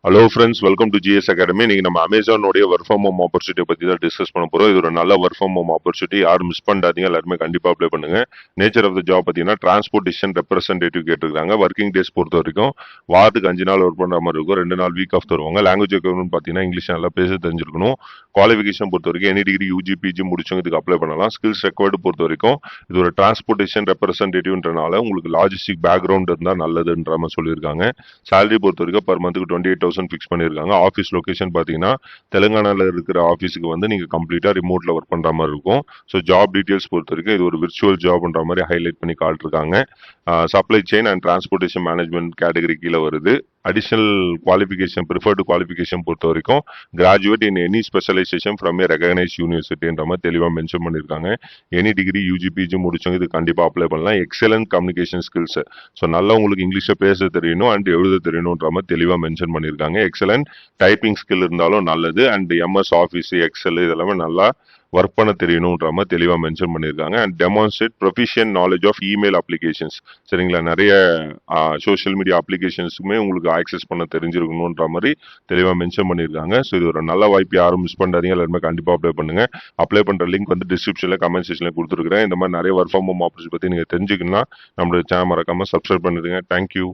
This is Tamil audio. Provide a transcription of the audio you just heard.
Hello friends, welcome to GS academy. இன்னைக்கு நம்ம அமேசானோடைய ஒர்க் ஃப்ரம் ஹோம் ஆப்பர்ச்சுனிட்டி பத்தி தான் டிஸ்கஸ் பண்ண போறோம். இது ஒரு நல்ல ஒர்க் ஃப்ரம் ஹோம் ஆப்பர்ச்சுனிட்டி. யாரும் மிஸ் பண்ணாதீங்க, எல்லாருமே கண்டிப்பா அப்ளை பண்ணுங்க. நேச்சர் ஆஃப் த ஜாப் பார்த்தீங்கன்னா டிரான்ஸ்போர்ட்டேஷன் ரெப்ரசன்டேட்டிவ் கேட்டிருக்காங்க. ஒர்க்கிங் டேஸ் பொறுத்த வரைக்கும் வாரத்துக்கு 5 நாள் ஒர்க் பண்ற மாதிரி இருக்கும். 2 நாள் வீக் ஆஃப் தருவாங்க. லாங்குவேஜ் ரெக்யர்மெண்ட் பார்த்தீங்கன்னா இங்கிலீஷ் நல்லா பேச தெரிஞ்சிருக்கணும். குவாலிஃபிகேஷன் பொறுத்த வரைக்கும் எனி டிகிரி யூஜி பிஜி முடிச்சவங்க இதுக்கு அப்ளை பண்ணலாம். ஸ்கில்ஸ் ரெக்வயர்டு பொறுத்த வரைக்கும் இது ஒரு டிரான்ஸ்போர்ட்டேஷன் ரெப்ரசன்டேட்டிவ்ன்றனால உங்களுக்கு லாஜிஸ்டிக் பேக்ரவுண்ட் இருந்தால் நல்லதுன்ற மாதிரி சொல்லியிருக்காங்க. சேலரி பொறுத்த வரைக்கும் பர் மந்த்துக்கு 28,000 ஃபிக்ஸ் பண்ணியிருக்காங்க. ஆஃபீஸ் லொகேஷன் பார்த்தீங்கன்னா தெலுங்கானாவில் இருக்கிற ஆஃபீஸுக்கு வந்து நீங்கள் கம்ப்ளீட்டாக ரிமோட்டில் ஒர்க் பண்ணுற மாதிரி இருக்கும். ஸோ ஜாப் டீட்டெயில்ஸ் பொறுத்த வரைக்கும் இது ஒரு விர்ச்சுவல் ஜாப்ன்ற மாதிரி ஹைலைட் பண்ணி காட்டிருக்காங்க. Supply chain and transportation management category கீழே வருது. அடிஷனல் குவாலிஃபிகேஷன் ப்ரிஃபர்டு குவாலிஃபிகேஷன் பொறுத்த வரைக்கும் graduate in any specialisation from a recognise யூனிவர்சிட்டின்ற மாதிரி தெளிவாக மென்ஷன் பண்ணியிருக்காங்க. எனி டிகிரி யூஜி பிஜி முடிச்சவங்க இது கண்டிப்பாக அப்ளை பண்ணலாம். எக்ஸலன்ட் கம்யூனிகேஷன் ஸ்கில்ஸ், ஸோ நல்லா உங்களுக்கு இங்கிலீஷை பேச தெரியணும் அண்ட் எழுத தெரியணுன்ற மாதிரி தெளிவாக மென்ஷன் பண்ணியிருக்காங்க. எக்ஸலன்ட் டைப்பிங் ஸ்கில் இருந்தாலும் நல்லது. அண்ட் எம்எஸ் ஆஃபீஸ் எக்ஸல் இதெல்லாமே நல்லா ஒர்க் பண்ண தெரியணுன்ற மாதிரி தெளிவாக மென்ஷன் பண்ணியிருக்காங்க. And demonstrate proficient knowledge of email applications. சரிங்களா, நிறைய சோஷியல் மீடியா அப்ளிகேஷன்ஸுக்குமே உங்களுக்கு ஆக்சஸ் பண்ண தெரிஞ்சிருக்கணுன்ற மாதிரி தெளிவாக மென்ஷன் பண்ணியிருக்காங்க. ஸோ இது ஒரு நல்ல வாய்ப்பு, யாரும் மிஸ் பண்ணாதீங்க, எல்லாருமே கண்டிப்பாக அப்ளை பண்ணுங்க. அப்ளை பண்ணுற லிங்க் வந்து டிஸ்கிரிப்ஷனில் கமெண்ட் செக்ஷனில் கொடுத்துருக்கிறேன். இந்த மாதிரி நிறைய ஒர்க் ஃப்ரம் ஹோம் ஆப்பர்ச்சுனிட்டி பற்றி நீங்கள் தெரிஞ்சுக்கணும்னா நம்மளோட சேனல் மறக்காம சப்ஸ்கிரைப் பண்ணிடுங்க. தேங்க்யூ.